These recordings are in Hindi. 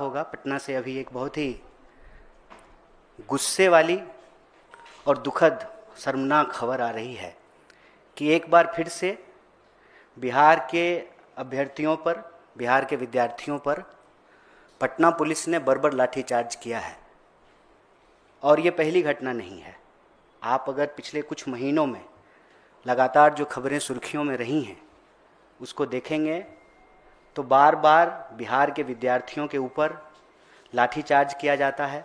होगा। पटना से अभी एक बहुत ही गुस्से वाली और दुखद शर्मनाक खबर आ रही है कि एक बार फिर से बिहार के अभ्यर्थियों पर, बिहार के विद्यार्थियों पर पटना पुलिस ने बर्बर लाठीचार्ज किया है। और ये पहली घटना नहीं है। आप अगर पिछले कुछ महीनों में लगातार जो खबरें सुर्खियों में रही हैं उसको देखेंगे तो बार बार बिहार के विद्यार्थियों के ऊपर लाठीचार्ज किया जाता है।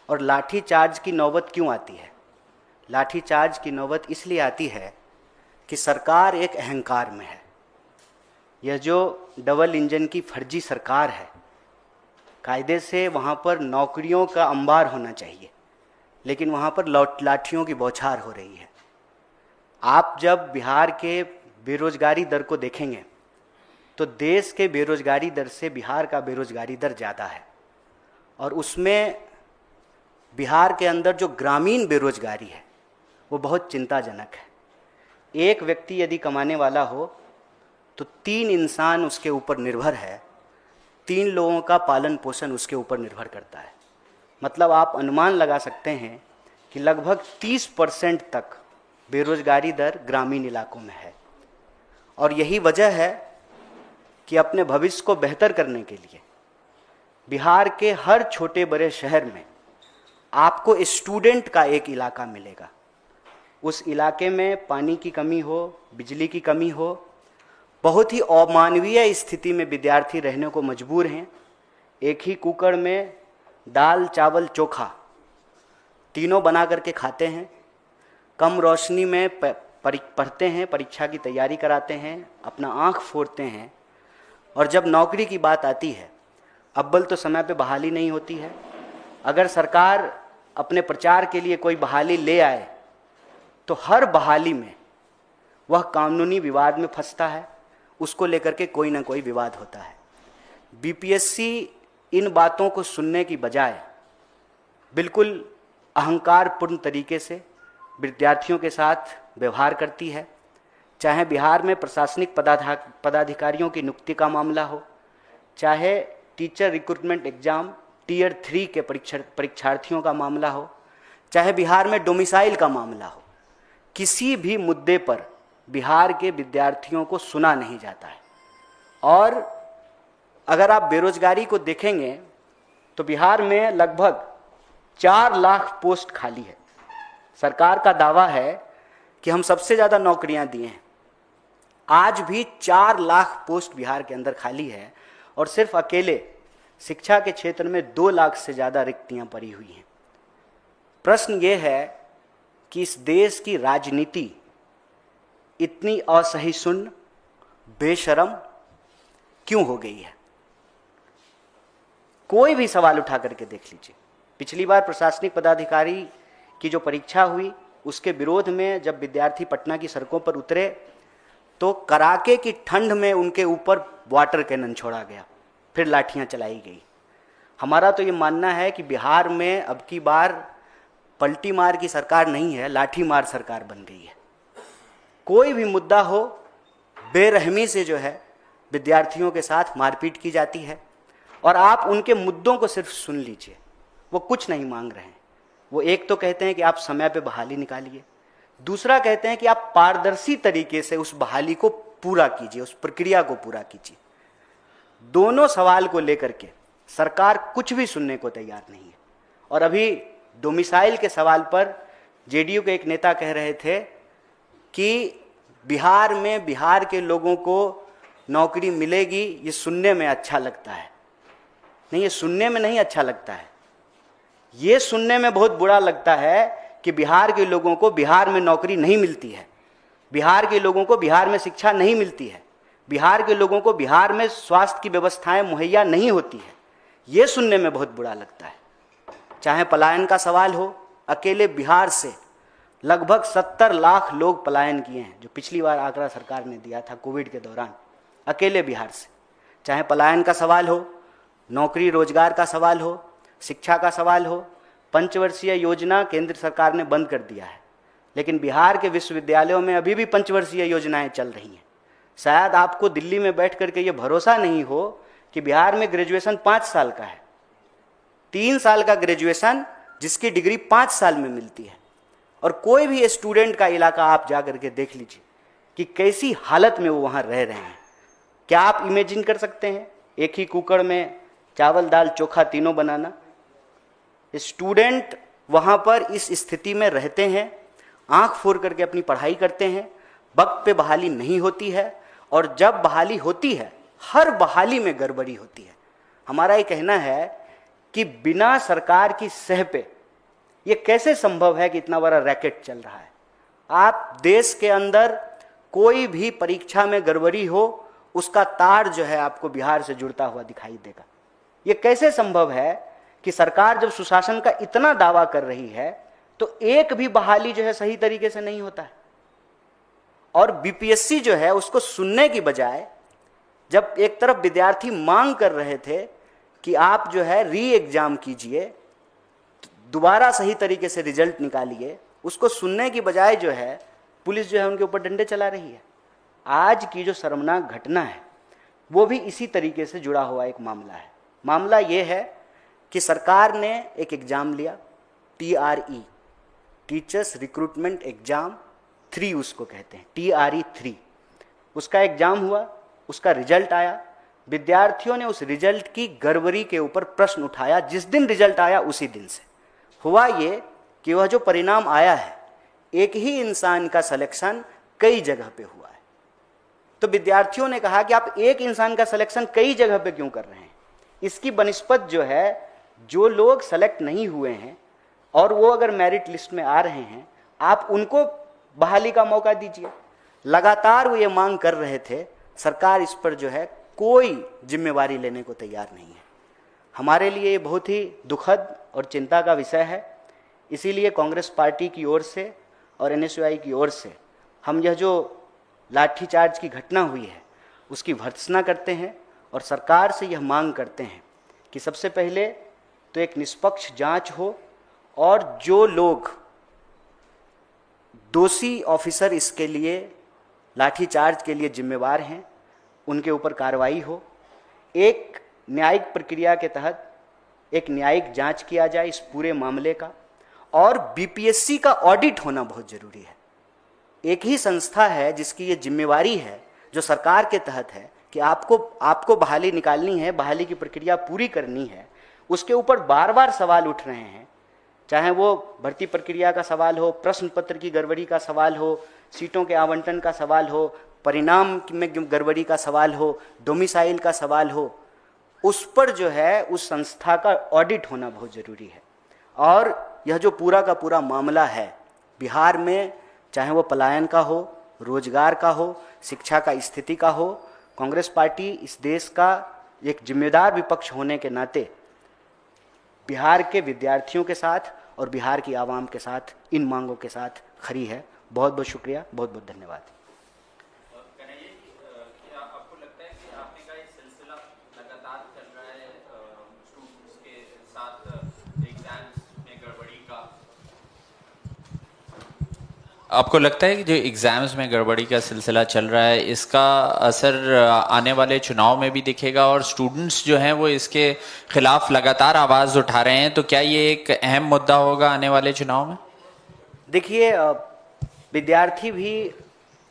और लाठीचार्ज की नौबत क्यों आती है? लाठीचार्ज की नौबत इसलिए आती है कि सरकार एक अहंकार में है। यह जो डबल इंजन की फर्जी सरकार है, कायदे से वहाँ पर नौकरियों का अंबार होना चाहिए, लेकिन वहाँ पर लाठियों की बौछार हो रही है। आप जब बिहार के बेरोजगारी दर को देखेंगे तो देश के बेरोजगारी दर से बिहार का बेरोजगारी दर ज़्यादा है। और उसमें बिहार के अंदर जो ग्रामीण बेरोजगारी है वो बहुत चिंताजनक है। एक व्यक्ति यदि कमाने वाला हो तो 3 इंसान उसके ऊपर निर्भर है, 3 लोगों का पालन पोषण उसके ऊपर निर्भर करता है। मतलब आप अनुमान लगा सकते हैं कि लगभग 30% तक बेरोजगारी दर ग्रामीण इलाकों में है। और यही वजह है कि अपने भविष्य को बेहतर करने के लिए बिहार के हर छोटे बड़े शहर में आपको स्टूडेंट का एक इलाका मिलेगा। उस इलाके में पानी की कमी हो, बिजली की कमी हो, बहुत ही अमानवीय स्थिति में विद्यार्थी रहने को मजबूर हैं। एक ही कुकर में दाल चावल चोखा तीनों बना करके खाते हैं, कम रोशनी में पढ़ते हैं, परीक्षा की तैयारी कराते हैं, अपना आँख फोड़ते हैं। और जब नौकरी की बात आती है, अव्वल तो समय पे बहाली नहीं होती है। अगर सरकार अपने प्रचार के लिए कोई बहाली ले आए तो हर बहाली में वह कानूनी विवाद में फंसता है, उसको लेकर के कोई ना कोई विवाद होता है। बीपीएससी इन बातों को सुनने की बजाय बिल्कुल अहंकारपूर्ण तरीके से विद्यार्थियों के साथ व्यवहार करती है। चाहे बिहार में प्रशासनिक पदाधिकारियों की नियुक्ति का मामला हो, चाहे टीचर रिक्रूटमेंट एग्जाम टीयर 3 के परीक्षार्थियों का मामला हो, चाहे बिहार में डोमिसाइल का मामला हो, किसी भी मुद्दे पर बिहार के विद्यार्थियों को सुना नहीं जाता है। और अगर आप बेरोजगारी को देखेंगे तो बिहार में लगभग 4 लाख पोस्ट खाली है। सरकार का दावा है कि हम सबसे ज़्यादा नौकरियां दिए हैं। आज भी 4 लाख पोस्ट बिहार के अंदर खाली है और सिर्फ अकेले शिक्षा के क्षेत्र में 2 लाख से ज़्यादा रिक्तियां पड़ी हुई हैं। प्रश्न ये है कि इस देश की राजनीति इतनी असहिष्णु, बेशरम क्यों हो गई है? कोई भी सवाल उठा करके देख लीजिए। पिछली बार प्रशासनिक पदाधिकारी की जो परीक्षा हुई उसके विरोध में जब विद्यार्थी पटना की सड़कों पर उतरे तो कड़ाके की ठंड में उनके ऊपर वाटर कैनन छोड़ा गया, फिर लाठियां चलाई गई। हमारा तो ये मानना है कि बिहार में अब की बार पलटी मार की सरकार नहीं है, लाठी मार सरकार बन गई है। कोई भी मुद्दा हो, बेरहमी से जो है विद्यार्थियों के साथ मारपीट की जाती है। और आप उनके मुद्दों को सिर्फ सुन लीजिए, वो कुछ नहीं मांग रहे हैं। वो एक तो कहते हैं कि आप समय पे बहाली निकालिए, दूसरा कहते हैं कि आप पारदर्शी तरीके से उस बहाली को पूरा कीजिए, उस प्रक्रिया को पूरा कीजिए। दोनों सवाल को लेकर के सरकार कुछ भी सुनने को तैयार नहीं है। और अभी डोमिसाइल के सवाल पर जेडीयू के एक नेता कह रहे थे कि बिहार में बिहार के लोगों को नौकरी मिलेगी, ये सुनने में अच्छा लगता है। नहीं, ये सुनने में नहीं अच्छा लगता है, ये सुनने में बहुत बुरा लगता है कि बिहार के लोगों को बिहार में नौकरी नहीं मिलती है, बिहार के लोगों को बिहार में शिक्षा नहीं मिलती है, बिहार के लोगों को बिहार में स्वास्थ्य की व्यवस्थाएं मुहैया नहीं होती है। ये सुनने में बहुत बुरा लगता है। चाहे पलायन का सवाल हो, अकेले बिहार से लगभग 70 लाख लोग पलायन किए हैं, जो पिछली बार आंकड़ा सरकार ने दिया था कोविड के दौरान, अकेले बिहार से। चाहे पलायन का सवाल हो, नौकरी रोजगार का सवाल हो, शिक्षा का सवाल हो, पंचवर्षीय योजना केंद्र सरकार ने बंद कर दिया है, लेकिन बिहार के विश्वविद्यालयों में अभी भी पंचवर्षीय योजनाएं चल रही हैं। शायद आपको दिल्ली में बैठ करके ये भरोसा नहीं हो कि बिहार में ग्रेजुएशन 5 साल का है, 3 साल का ग्रेजुएशन जिसकी डिग्री 5 साल में मिलती है। और कोई भी स्टूडेंट का इलाका आप जा करके देख लीजिए कि कैसी हालत में वो वहाँ रह रहे हैं। क्या आप इमेजिन कर सकते हैं एक ही कुकर में चावल दाल चोखा तीनों बनाना? स्टूडेंट वहाँ पर इस स्थिति में रहते हैं, आंख फोड़ करके अपनी पढ़ाई करते हैं, वक्त पे बहाली नहीं होती है, और जब बहाली होती है हर बहाली में गड़बड़ी होती है। हमारा ये कहना है कि बिना सरकार की सह पे ये कैसे संभव है कि इतना बड़ा रैकेट चल रहा है। आप देश के अंदर कोई भी परीक्षा में गड़बड़ी हो, उसका तार जो है आपको बिहार से जुड़ता हुआ दिखाई देगा। ये कैसे संभव है कि सरकार जब सुशासन का इतना दावा कर रही है तो एक भी बहाली जो है सही तरीके से नहीं होता है। और बीपीएससी जो है उसको सुनने की बजाय, जब एक तरफ विद्यार्थी मांग कर रहे थे कि आप जो है री एग्जाम कीजिए, दोबारा सही तरीके से रिजल्ट निकालिए, उसको सुनने की बजाय जो है पुलिस जो है उनके ऊपर डंडे चला रही है। आज की जो शर्मनाक घटना है वो भी इसी तरीके से जुड़ा हुआ एक मामला है। मामला ये है कि सरकार ने एक एग्ज़ाम लिया, TRE, टीचर्स रिक्रूटमेंट एग्ज़ाम 3 उसको कहते हैं, TRE 3। उसका एग्ज़ाम हुआ, उसका रिजल्ट आया, विद्यार्थियों ने उस रिजल्ट की गड़बड़ी के ऊपर प्रश्न उठाया। जिस दिन रिजल्ट आया उसी दिन से हुआ ये कि वह जो परिणाम आया है, एक ही इंसान का सिलेक्शन कई जगह पे हुआ है। तो विद्यार्थियों ने कहा कि आप एक इंसान का सिलेक्शन कई जगह पे क्यों कर रहे हैं? इसकी बनिस्बत जो है, जो लोग सेलेक्ट नहीं हुए हैं और वो अगर मेरिट लिस्ट में आ रहे हैं, आप उनको बहाली का मौका दीजिए। लगातार वो ये मांग कर रहे थे, सरकार इस पर जो है कोई जिम्मेवारी लेने को तैयार नहीं है। हमारे लिए ये बहुत ही दुखद और चिंता का विषय है। इसीलिए कांग्रेस पार्टी की ओर से और NSUI की ओर से हम यह जो लाठीचार्ज की घटना हुई है उसकी भर्त्सना करते हैं और सरकार से यह मांग करते हैं कि सबसे पहले तो एक निष्पक्ष जांच हो और जो लोग दोषी ऑफिसर इसके लिए लाठीचार्ज के लिए जिम्मेवार हैं उनके ऊपर कार्रवाई हो। एक न्यायिक प्रक्रिया के तहत एक न्यायिक जांच किया जाए इस पूरे मामले का, और बीपीएससी का ऑडिट होना बहुत जरूरी है। एक ही संस्था है जिसकी ये जिम्मेवारी है, जो सरकार के तहत है कि आपको बहाली निकालनी है, बहाली की प्रक्रिया पूरी करनी है। उसके ऊपर बार बार सवाल उठ रहे हैं, चाहे वो भर्ती प्रक्रिया का सवाल हो, प्रश्न पत्र की गड़बड़ी का सवाल हो, सीटों के आवंटन का सवाल हो, परिणाम में गड़बड़ी का सवाल हो, डोमिसाइल का सवाल हो। उस पर जो है उस संस्था का ऑडिट होना बहुत जरूरी है। और यह जो पूरा का पूरा मामला है बिहार में, चाहे वो पलायन का हो, रोजगार का हो, शिक्षा का स्थिति का हो, कांग्रेस पार्टी इस देश का एक जिम्मेदार विपक्ष होने के नाते बिहार के विद्यार्थियों के साथ और बिहार की आवाम के साथ इन मांगों के साथ खड़ी है। बहुत बहुत शुक्रिया, बहुत बहुत धन्यवाद। क्या आपको लगता है कि आपने का ये सिलसिला लगातार चल रहा है स्टूडेंट्स के साथ एग्जाम्स में गड़बड़ी का? आपको लगता है कि जो एग्जाम्स में गड़बड़ी का सिलसिला चल रहा है इसका असर आने वाले चुनाव में भी दिखेगा और स्टूडेंट्स जो हैं वो इसके खिलाफ लगातार आवाज़ उठा रहे हैं, तो क्या ये एक अहम मुद्दा होगा आने वाले चुनाव में? देखिए, विद्यार्थी भी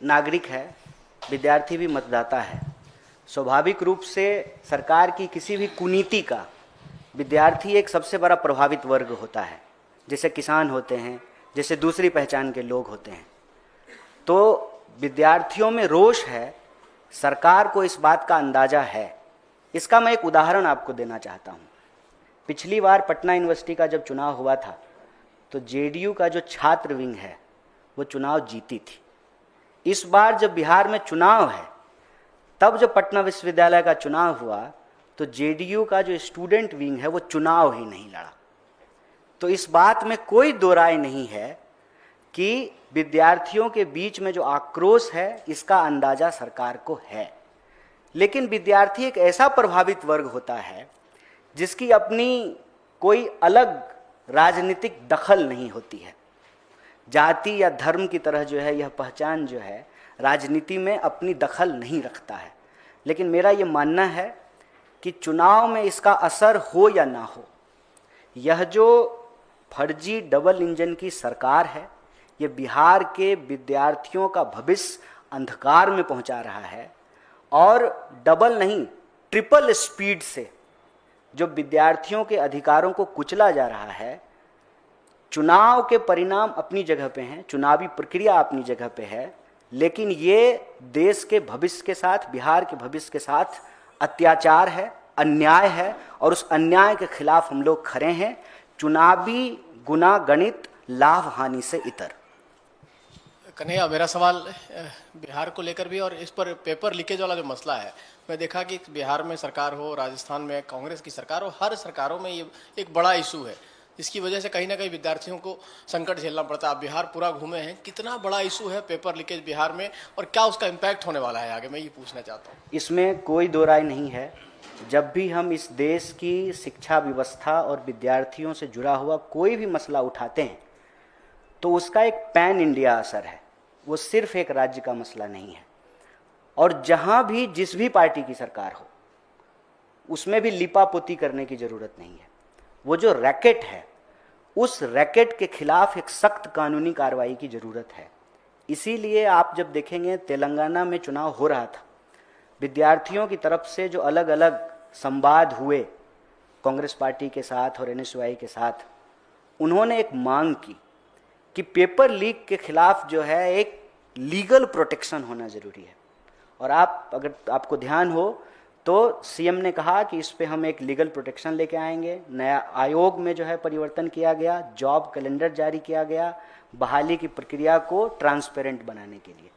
नागरिक है, विद्यार्थी भी मतदाता है। स्वाभाविक रूप से सरकार की किसी भी कुनीति का विद्यार्थी एक सबसे बड़ा प्रभावित वर्ग होता है, जैसे किसान होते हैं, जैसे दूसरी पहचान के लोग होते हैं। तो विद्यार्थियों में रोष है, सरकार को इस बात का अंदाज़ा है। इसका मैं एक उदाहरण आपको देना चाहता हूँ। पिछली बार पटना यूनिवर्सिटी का जब चुनाव हुआ था तो जेडीयू का जो छात्र विंग है वो चुनाव जीती थी। इस बार जब बिहार में चुनाव है, तब जब पटना विश्वविद्यालय का चुनाव हुआ तो जेडीयू का जो स्टूडेंट विंग है वो चुनाव ही नहीं लड़ा। तो इस बात में कोई दो राय नहीं है कि विद्यार्थियों के बीच में जो आक्रोश है इसका अंदाजा सरकार को है। लेकिन विद्यार्थी एक ऐसा प्रभावित वर्ग होता है जिसकी अपनी कोई अलग राजनीतिक दखल नहीं होती है। जाति या धर्म की तरह जो है यह पहचान जो है राजनीति में अपनी दखल नहीं रखता है। लेकिन मेरा ये मानना है कि चुनाव में इसका असर हो या ना हो, यह जो फर्जी डबल इंजन की सरकार है, ये बिहार के विद्यार्थियों का भविष्य अंधकार में पहुंचा रहा है। और डबल नहीं, ट्रिपल स्पीड से जो विद्यार्थियों के अधिकारों को कुचला जा रहा है। चुनाव के परिणाम अपनी जगह पे हैं, चुनावी प्रक्रिया अपनी जगह पे है, लेकिन ये देश के भविष्य के साथ, बिहार के भविष्य के साथ अत्याचार है, अन्याय है, और उस अन्याय के खिलाफ हम लोग खड़े हैं। चुनावी गुना गणित, लाभ हानि से इतर। कन्हैया, मेरा सवाल बिहार को लेकर भी, और इस पर पेपर लीकेज वाला जो मसला है, मैं देखा कि बिहार में सरकार हो, राजस्थान में कांग्रेस की सरकार हो, हर सरकारों में ये एक बड़ा इशू है, जिसकी वजह से कहीं ना कहीं विद्यार्थियों को संकट झेलना पड़ता है। आप बिहार पूरा घूमे हैं, कितना बड़ा इशू है पेपर लीकेज बिहार में, और क्या उसका इम्पैक्ट होने वाला है आगे, मैं ये पूछना चाहता हूँ। इसमें कोई दो राय नहीं है। जब भी हम इस देश की शिक्षा व्यवस्था और विद्यार्थियों से जुड़ा हुआ कोई भी मसला उठाते हैं, तो उसका एक पैन इंडिया असर है, वो सिर्फ एक राज्य का मसला नहीं है। और जहां भी जिस भी पार्टी की सरकार हो, उसमें भी लिपापोती करने की जरूरत नहीं है। वो जो रैकेट है, उस रैकेट के खिलाफ एक सख्त कानूनी कार्रवाई की जरूरत है। इसीलिए आप जब देखेंगे, तेलंगाना में चुनाव हो रहा था, विद्यार्थियों की तरफ से जो अलग अलग संवाद हुए कांग्रेस पार्टी के साथ और एनएसयूआई के साथ, उन्होंने एक मांग की कि पेपर लीक के खिलाफ जो है एक लीगल प्रोटेक्शन होना जरूरी है। और अगर आपको ध्यान हो तो सीएम ने कहा कि इस पे हम एक लीगल प्रोटेक्शन लेके आएंगे। नया आयोग में जो है परिवर्तन किया गया, जॉब कैलेंडर जारी किया गया, बहाली की प्रक्रिया को ट्रांसपेरेंट बनाने के लिए।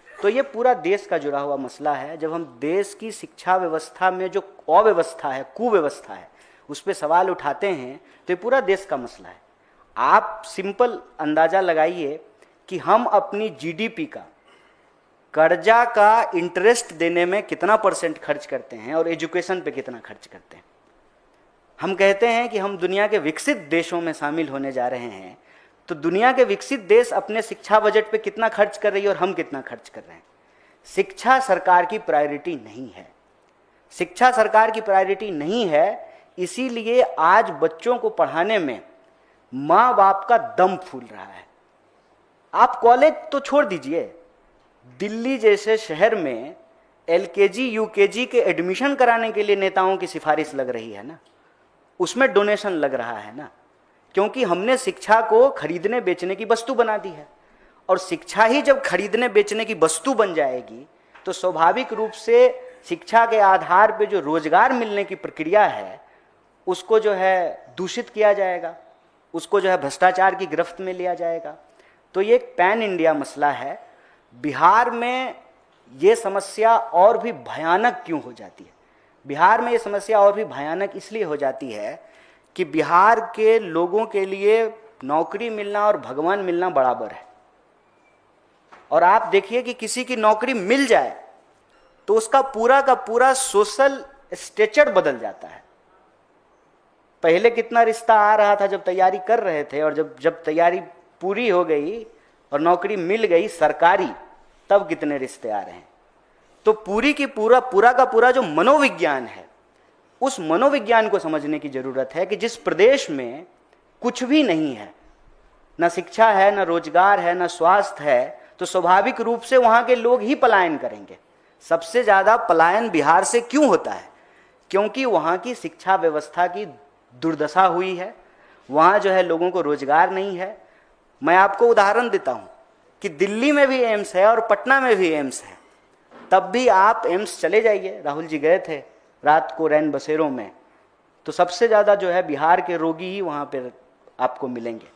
तो ये पूरा देश का जुड़ा हुआ मसला है। जब हम देश की शिक्षा व्यवस्था में जो अव्यवस्था है, कुव्यवस्था है, उस पर सवाल उठाते हैं, तो ये पूरा देश का मसला है। आप सिंपल अंदाजा लगाइए कि हम अपनी जीडीपी का, कर्जा का इंटरेस्ट देने में कितना % खर्च करते हैं और एजुकेशन पे कितना खर्च करते हैं। हम कहते हैं कि हम दुनिया के विकसित देशों में शामिल होने जा रहे हैं, तो दुनिया के विकसित देश अपने शिक्षा बजट पे कितना खर्च कर रही है और हम कितना खर्च कर रहे हैं। शिक्षा सरकार की प्रायोरिटी नहीं है। शिक्षा सरकार की प्रायोरिटी नहीं है, इसीलिए आज बच्चों को पढ़ाने में माँ बाप का दम फूल रहा है। आप कॉलेज तो छोड़ दीजिए, दिल्ली जैसे शहर में एलकेजी यूकेजी के एडमिशन कराने के लिए नेताओं की सिफारिश लग रही है ना, उसमें डोनेशन लग रहा है ना, क्योंकि हमने शिक्षा को खरीदने बेचने की वस्तु बना दी है। और शिक्षा ही जब खरीदने बेचने की वस्तु बन जाएगी, तो स्वाभाविक रूप से शिक्षा के आधार पर जो रोजगार मिलने की प्रक्रिया है, उसको जो है दूषित किया जाएगा, उसको जो है भ्रष्टाचार की गिरफ्त में लिया जाएगा। तो ये एक पैन इंडिया मसला है। बिहार में ये समस्या और भी भयानक क्यों हो जाती है? बिहार में ये समस्या और भी भयानक इसलिए हो जाती है कि बिहार के लोगों के लिए नौकरी मिलना और भगवान मिलना बराबर है। और आप देखिए कि किसी की नौकरी मिल जाए तो उसका पूरा का पूरा सोशल स्टेचर बदल जाता है। पहले कितना रिश्ता आ रहा था जब तैयारी कर रहे थे, और जब तैयारी पूरी हो गई और नौकरी मिल गई सरकारी, तब कितने रिश्ते आ रहे हैं। तो पूरी की पूरा का पूरा जो मनोविज्ञान है, उस मनोविज्ञान को समझने की जरूरत है कि जिस प्रदेश में कुछ भी नहीं है, ना शिक्षा है, ना रोजगार है, ना स्वास्थ्य है, तो स्वाभाविक रूप से वहां के लोग ही पलायन करेंगे। सबसे ज्यादा पलायन बिहार से क्यों होता है? क्योंकि वहां की शिक्षा व्यवस्था की दुर्दशा हुई है, वहां जो है लोगों को रोजगार नहीं है। मैं आपको उदाहरण देता हूं कि दिल्ली में भी एम्स है और पटना में भी एम्स है, तब भी आप एम्स चले जाइए, राहुल जी गए थे रात को रैन बसेरों में, तो सबसे ज़्यादा जो है बिहार के रोगी ही वहाँ पे आपको मिलेंगे।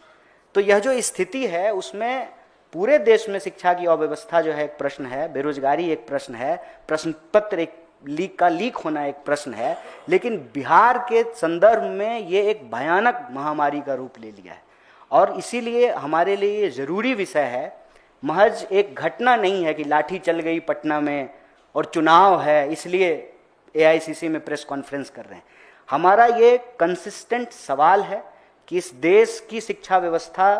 तो यह जो स्थिति है, उसमें पूरे देश में शिक्षा की अव्यवस्था जो है एक प्रश्न है, बेरोजगारी एक प्रश्न है, प्रश्न पत्र एक लीक होना एक प्रश्न है, लेकिन बिहार के संदर्भ में ये एक भयानक महामारी का रूप ले लिया है। और इसीलिए हमारे लिए ये ज़रूरी विषय है, महज एक घटना नहीं है कि लाठी चल गई पटना में और चुनाव है इसलिए एआईसीसी में प्रेस कॉन्फ्रेंस कर रहे हैं। हमारा ये कंसिस्टेंट सवाल है कि इस देश की शिक्षा व्यवस्था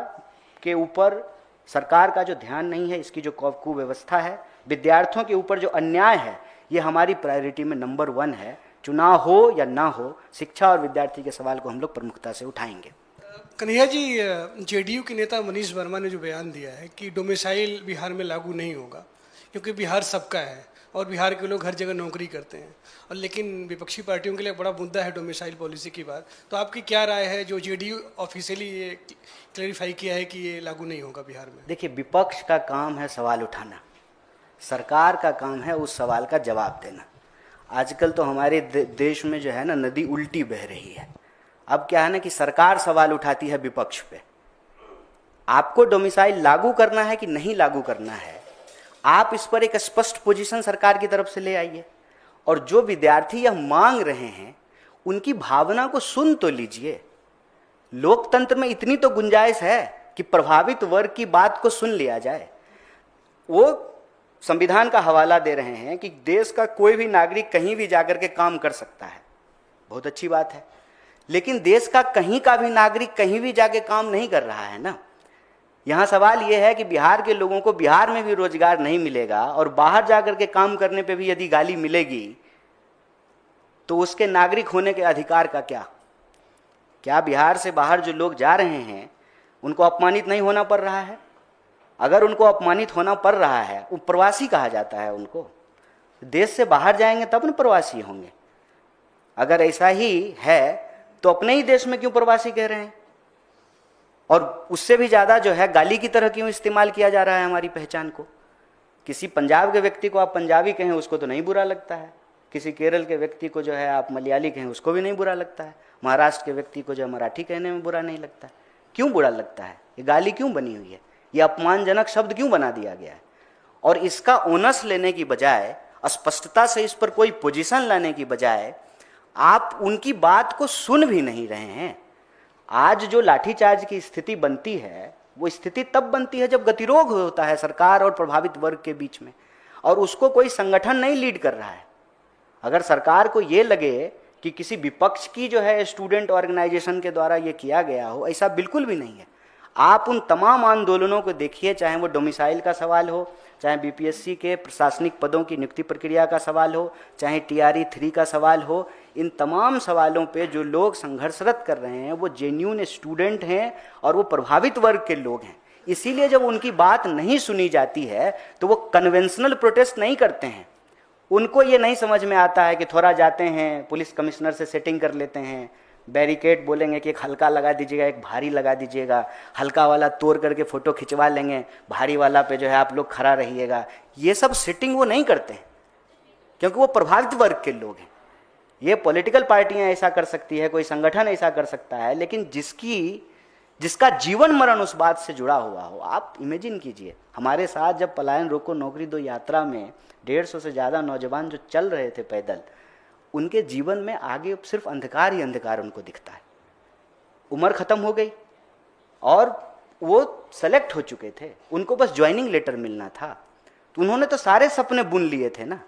के ऊपर सरकार का जो ध्यान नहीं है, इसकी जो कुव्यवस्था है, विद्यार्थियों के ऊपर जो अन्याय है, ये हमारी प्रायोरिटी में नंबर 1 है। चुनाव हो या ना हो, शिक्षा और विद्यार्थी के सवाल को हम लोग प्रमुखता से उठाएंगे। कन्हैया जी, जेडीयू के नेता मनीष वर्मा ने जो बयान दिया है कि डोमिसाइल बिहार में लागू नहीं होगा क्योंकि बिहार सबका है और बिहार के लोग हर जगह नौकरी करते हैं, और लेकिन विपक्षी पार्टियों के लिए बड़ा मुद्दा है डोमिसाइल पॉलिसी की बात, तो आपकी क्या राय है जो जेडीयू ऑफिशियली ये क्लैरिफाई किया है कि ये लागू नहीं होगा बिहार में? देखिए, विपक्ष का काम है सवाल उठाना, सरकार का काम है उस सवाल का जवाब देना। आजकल तो हमारे देश में जो है ना, नदी उल्टी बह रही है। अब क्या है ना कि सरकार सवाल उठाती है विपक्ष पे। आपको डोमिसाइल लागू करना है कि नहीं लागू करना है, आप इस पर एक स्पष्ट पोजीशन सरकार की तरफ से ले आइए, और जो विद्यार्थी यह मांग रहे हैं उनकी भावना को सुन तो लीजिए। लोकतंत्र में इतनी तो गुंजाइश है कि प्रभावित वर्ग की बात को सुन लिया जाए। वो संविधान का हवाला दे रहे हैं कि देश का कोई भी नागरिक कहीं भी जाकर के काम कर सकता है, बहुत अच्छी बात है, लेकिन देश का कहीं का भी नागरिक कहीं भी जाके काम नहीं कर रहा है ना। यहाँ सवाल ये है कि बिहार के लोगों को बिहार में भी रोजगार नहीं मिलेगा और बाहर जाकर के काम करने पे भी यदि गाली मिलेगी तो उसके नागरिक होने के अधिकार का क्या? क्या बिहार से बाहर जो लोग जा रहे हैं उनको अपमानित नहीं होना पड़ रहा है? अगर उनको अपमानित होना पड़ रहा है, वो प्रवासी कहा जाता है उनको। देश से बाहर जाएंगे तब न प्रवासी होंगे। अगर ऐसा ही है तो अपने ही देश में क्यों प्रवासी कह रहे हैं? और उससे भी ज़्यादा जो है गाली की तरह क्यों इस्तेमाल किया जा रहा है हमारी पहचान को? किसी पंजाब के व्यक्ति को आप पंजाबी कहें उसको तो नहीं बुरा लगता है, किसी केरल के व्यक्ति को जो है आप मलयाली कहें उसको भी नहीं बुरा लगता है, महाराष्ट्र के व्यक्ति को जो है मराठी कहने में बुरा नहीं लगता है। क्यों बुरा लगता है? ये गाली क्यों बनी हुई है? ये अपमानजनक शब्द क्यों बना दिया गया है? और इसका ओनस लेने की बजाय, स्पष्टता से इस पर कोई पोजीशन लाने की बजाय आप उनकी बात को सुन भी नहीं रहे हैं। आज जो लाठीचार्ज की स्थिति बनती है वो स्थिति तब बनती है जब गतिरोध होता है सरकार और प्रभावित वर्ग के बीच में, और उसको कोई संगठन नहीं लीड कर रहा है। अगर सरकार को ये लगे कि किसी विपक्ष की जो है स्टूडेंट ऑर्गेनाइजेशन के द्वारा ये किया गया हो, ऐसा बिल्कुल भी नहीं है। आप उन तमाम आंदोलनों को देखिए, चाहे वो डोमिसाइल का सवाल हो, चाहे बीपीएससी के प्रशासनिक पदों की नियुक्ति प्रक्रिया का सवाल हो, चाहे TRE 3 का सवाल हो, इन तमाम सवालों पे जो लोग संघर्षरत कर रहे हैं वो जेन्युइन स्टूडेंट हैं और वो प्रभावित वर्ग के लोग हैं। इसीलिए जब उनकी बात नहीं सुनी जाती है तो वो कन्वेंशनल प्रोटेस्ट नहीं करते हैं। उनको ये नहीं समझ में आता है कि थोड़ा जाते हैं पुलिस कमिश्नर से सेटिंग कर लेते हैं, बैरिकेड बोलेंगे कि एक हल्का लगा दीजिएगा, एक भारी लगा दीजिएगा, हल्का वाला तोड़ करके फ़ोटो खिंचवा लेंगे, भारी वाला पे जो है आप लोग खड़ा रहिएगा। ये सब सेटिंग वो नहीं करते हैं क्योंकि वो प्रभावित वर्ग के लोग हैं। ये पॉलिटिकल पार्टियां ऐसा कर सकती है, कोई संगठन ऐसा कर सकता है, लेकिन जिसका जीवन मरण उस बात से जुड़ा हुआ हो। आप इमेजिन कीजिए, हमारे साथ जब पलायन रोको नौकरी दो यात्रा में 150 से ज़्यादा नौजवान जो चल रहे थे पैदल, उनके जीवन में आगे सिर्फ अंधकार ही अंधकार उनको दिखता है। उम्र खत्म हो गई और वो सेलेक्ट हो चुके थे, उनको बस ज्वाइनिंग लेटर मिलना था, तो उन्होंने तो सारे सपने बुन लिए थे ना,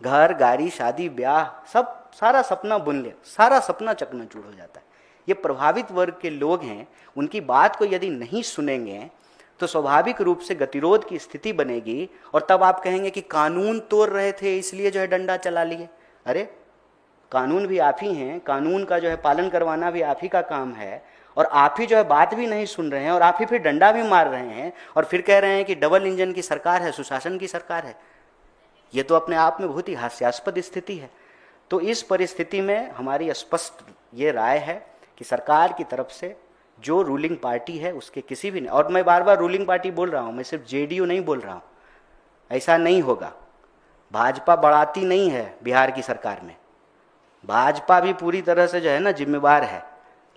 घर गाड़ी शादी ब्याह सब सारा सपना बुन लिया, सारा सपना चकनाचूर हो जाता है। ये प्रभावित वर्ग के लोग हैं, उनकी बात को यदि नहीं सुनेंगे तो स्वाभाविक रूप से गतिरोध की स्थिति बनेगी, और तब आप कहेंगे कि कानून तोड़ रहे थे इसलिए जो है डंडा चला लिए। अरे कानून भी आप ही हैं, कानून का जो है पालन करवाना भी आप ही का काम है, और आप ही जो है बात भी नहीं सुन रहे हैं और आप ही फिर डंडा भी मार रहे हैं और फिर कह रहे हैं कि डबल इंजन की सरकार है, सुशासन की सरकार है। ये तो अपने आप में बहुत ही हास्यास्पद स्थिति है। तो इस परिस्थिति में हमारी स्पष्ट ये राय है कि सरकार की तरफ से जो रूलिंग पार्टी है उसके किसी भी नहीं, और मैं बार बार रूलिंग पार्टी बोल रहा हूँ, मैं सिर्फ जेडीयू नहीं बोल रहा हूँ, ऐसा नहीं होगा। भाजपा बढ़ाती नहीं है बिहार की सरकार में, भाजपा भी पूरी तरह से जो है ना जिम्मेवार है,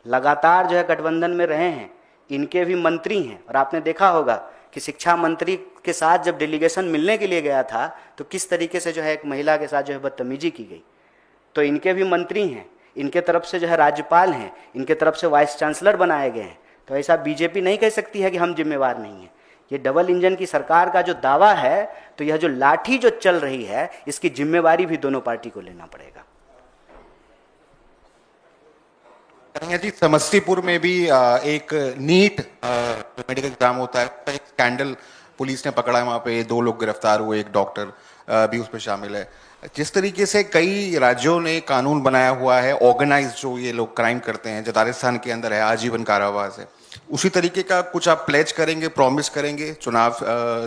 लगातार जो है गठबंधन में रहे हैं, इनके भी मंत्री हैं। और आपने देखा होगा कि शिक्षा मंत्री के साथ जब डेलीगेशन मिलने के लिए गया था तो किस तरीके से जो है एक महिला के साथ जो है बदतमीजी की गई। तो इनके भी मंत्री हैं, इनके तरफ से जो है राज्यपाल हैं, इनके तरफ से वाइस चांसलर बनाए गए हैं। तो ऐसा बीजेपी नहीं कह सकती है कि हम जिम्मेवार नहीं हैं। ये डबल इंजन की सरकार का जो दावा है, तो यह जो लाठी जो चल रही है इसकी जिम्मेवारी भी दोनों पार्टी को लेना पड़ेगा। कन्हैया जी, समस्तीपुर में भी एक नीट मेडिकल एग्जाम होता है, एक स्कैंडल पुलिस ने पकड़ा है, वहाँ पे 2 लोग गिरफ्तार हुए, एक डॉक्टर भी उस पर शामिल है। जिस तरीके से कई राज्यों ने कानून बनाया हुआ है, ऑर्गेनाइज जो ये लोग क्राइम करते हैं, जो राजस्थान के अंदर है आजीवन कारावास है, उसी तरीके का कुछ आप प्लेज करेंगे, प्रॉमिस करेंगे चुनाव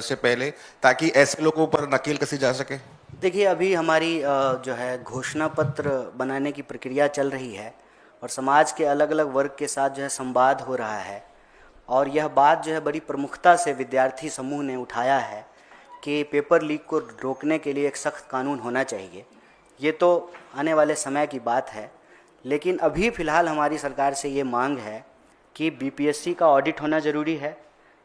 से पहले, ताकि ऐसे लोगों पर नकेल कसी जा सके? देखिए, अभी हमारी जो है घोषणा पत्र बनाने की प्रक्रिया चल रही है और समाज के अलग अलग वर्ग के साथ जो है संवाद हो रहा है, और यह बात जो है बड़ी प्रमुखता से विद्यार्थी समूह ने उठाया है कि पेपर लीक को रोकने के लिए एक सख्त कानून होना चाहिए। ये तो आने वाले समय की बात है, लेकिन अभी फ़िलहाल हमारी सरकार से ये मांग है कि बीपीएससी का ऑडिट होना ज़रूरी है,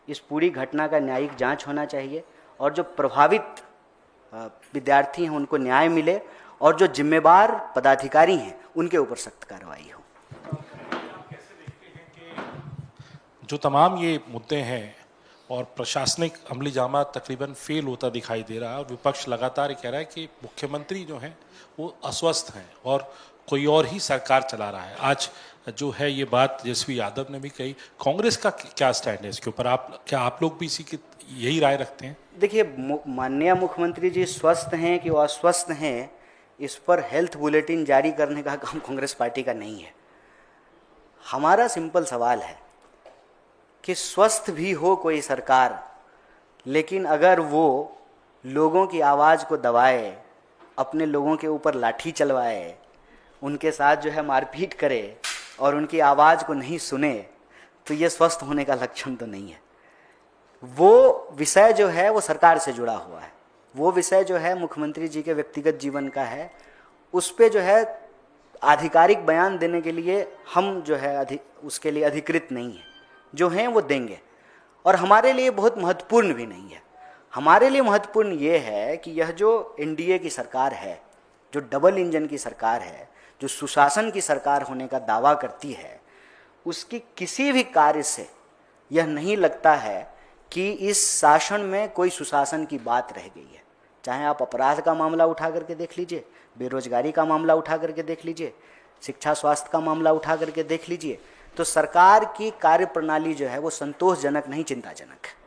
इस पूरी घटना का न्यायिक जांच होना चाहिए, और जो प्रभावित विद्यार्थी हैं उनको न्याय मिले, और जो जिम्मेदार पदाधिकारी हैं उनके ऊपर सख्त कार्रवाई हो। जो तमाम ये मुद्दे हैं और प्रशासनिक अमली जामा तकरीबन फेल होता दिखाई दे रहा है, और विपक्ष लगातार कह रहा है कि मुख्यमंत्री जो हैं वो अस्वस्थ हैं और कोई और ही सरकार चला रहा है। आज जो है ये बात तेजस्वी यादव ने भी कही, कांग्रेस का क्या स्टैंड है इसके ऊपर? क्या आप लोग भी इसी की यही राय रखते हैं? देखिए, माननीय मुख्यमंत्री जी स्वस्थ हैं कि वो अस्वस्थ हैं, इस पर हेल्थ बुलेटिन जारी करने का काम कांग्रेस पार्टी का नहीं है। हमारा सिंपल सवाल है कि स्वस्थ भी हो कोई सरकार, लेकिन अगर वो लोगों की आवाज़ को दबाए, अपने लोगों के ऊपर लाठी चलवाए, उनके साथ जो है मारपीट करे और उनकी आवाज़ को नहीं सुने, तो ये स्वस्थ होने का लक्षण तो नहीं है। वो विषय जो है वो सरकार से जुड़ा हुआ है, वो विषय जो है मुख्यमंत्री जी के व्यक्तिगत जीवन का है, उस पे जो है आधिकारिक बयान देने के लिए हम जो है उसके लिए अधिकृत नहीं है। जो हैं वो देंगे, और हमारे लिए बहुत महत्वपूर्ण भी नहीं है। हमारे लिए महत्वपूर्ण ये है कि यह जो एनडीए की सरकार है, जो डबल इंजन की सरकार है, जो सुशासन की सरकार होने का दावा करती है, उसकी किसी भी कार्य से यह नहीं लगता है कि इस शासन में कोई सुशासन की बात रह गई है। चाहे आप अपराध का मामला उठा करके देख लीजिए, बेरोजगारी का मामला उठा करके देख लीजिए, शिक्षा स्वास्थ्य का मामला उठा करके देख लीजिए, तो सरकार की कार्यप्रणाली जो है वो संतोषजनक नहीं, चिंताजनक है।